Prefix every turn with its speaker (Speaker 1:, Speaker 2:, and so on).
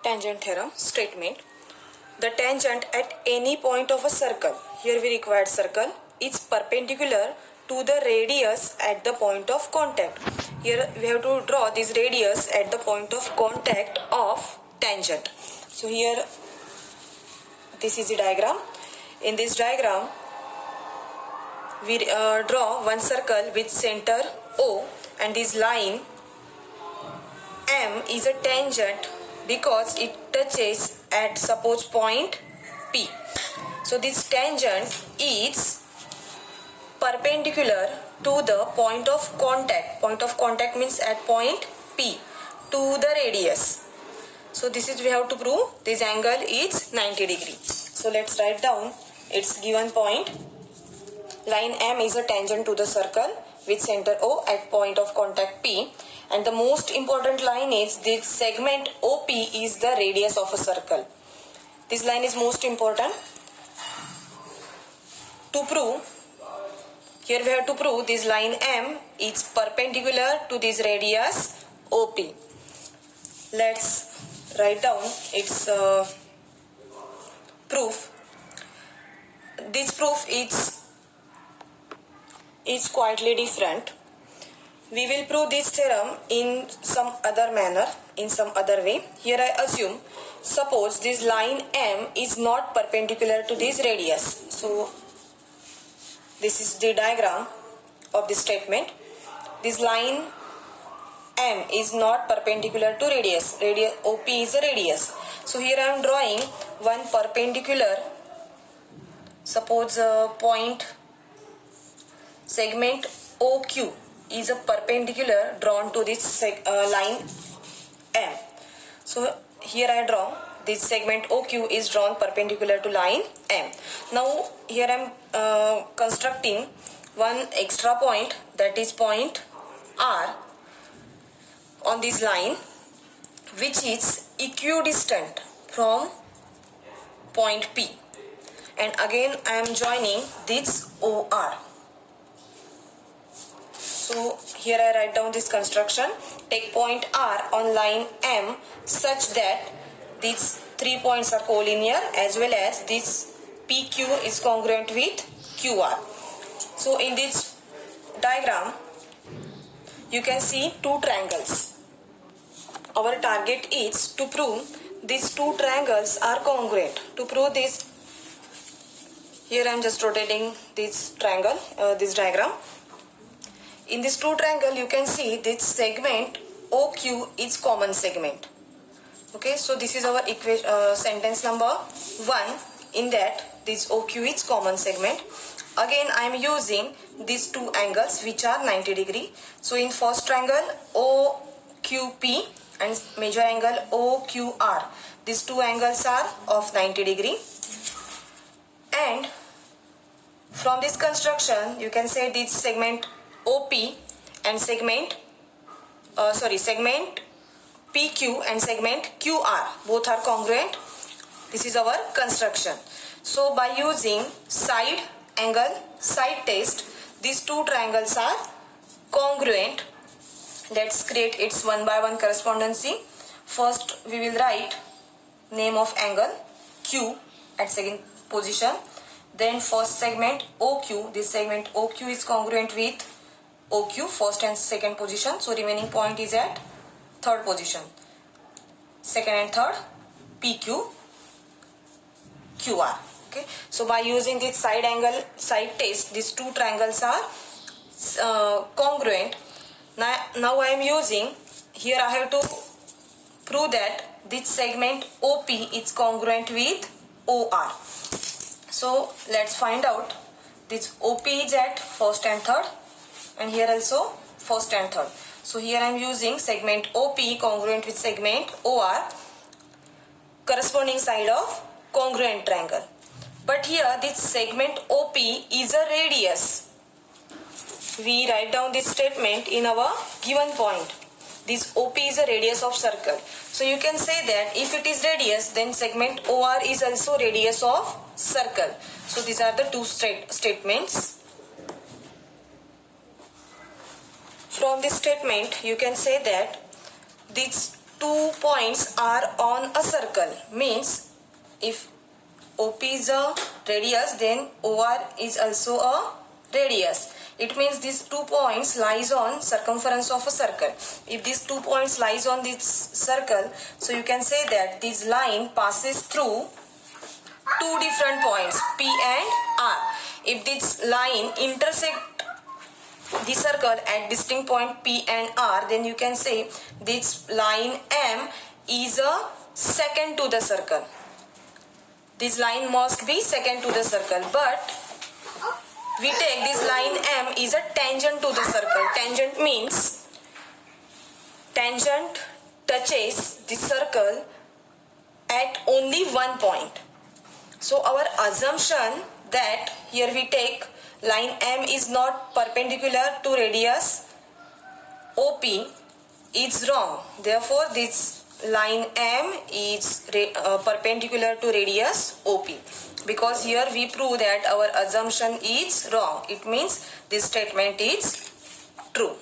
Speaker 1: tangent theorem statement. The tangent at any point of a circle, here we required circle, is perpendicular to the radius at the point of contact. Here we have to draw this radius at the point of contact of tangent. So here this is the diagram. In this diagram we draw one circle with center O, and this line M is a tangent because it touches at suppose point P. So this tangent is perpendicular to the point of contact. Point of contact means at point P to the radius. So this is we have to prove this angle is 90 degree. So let's write down its given point. Line M is a tangent to the circle with center O at point of contact P, and the most important line is this segment OP is the radius of a circle. This line is most important. To prove, here we have to prove this line M is perpendicular to this radius OP. Let's write down its proof. This proof is quietly different. We will prove this theorem in some other manner, in some other way. Here I assume, suppose this line M is not perpendicular to this radius. So this is the diagram of this statement. This line M is not perpendicular to radius. Radius OP is a radius. So here I am drawing one perpendicular. Suppose point segment OQ is a perpendicular drawn to this line M. So here I draw this segment OQ is drawn perpendicular to line M. Now here I am constructing one extra point, that is point R on this line, which is equidistant from point P, and again I am joining this OR. So here I write down this construction. Take point R on line M such that these 3 points are collinear as well as this PQ is congruent with QR. So in this diagram you can see two triangles. Our target is to prove these two triangles are congruent. To prove this, here I am just rotating this triangle, this diagram. In this two triangle you can see this segment OQ is common segment. Okay, so this is our sentence number 1. In that this OQ is common segment. Again I am using these two angles which are 90 degree. So in first triangle OQP and major angle OQR, these two angles are of 90 degree. And from this construction you can say this segment OP and segment PQ and segment QR both are congruent. This is our construction. So by using side angle side test, these two triangles are congruent. Let's create its one by one correspondency. First we will write name of angle Q at second position. Then first segment OQ, this segment OQ is congruent with OQ first and second position. So remaining point is at third position. Second and third PQ QR. Okay. So by using this side angle side test, these two triangles are congruent. Now I am using, here I have to prove that this segment OP is congruent with OR. So let's find out. This OP is at first and third, and here also first and third. So here I am using segment OP congruent with segment OR, corresponding side of congruent triangle. But here this segment OP is a radius. We write down this statement in our given point. This OP is a radius of circle. So you can say that if it is radius, then segment OR is also radius of circle. So these are the two statements. From this statement you can say that this 2 points are on a circle, means if OP is a radius, then OR is also a radius. It means these 2 points lies on circumference of a circle. If these 2 points lies on this circle, so you can say that this line passes through 2 different points P and R. If this line intersect the circle at distinct point P and R, then you can say this line M is a second to the circle. This line must be second to the circle, but we take this line M is a tangent to the circle. Tangent means tangent touches the circle at only one point. So our assumption that here we take line M is not perpendicular to radius OP is wrong. Therefore, this line M is perpendicular to radius OP. Because here we prove that our assumption is wrong. It means this statement is true.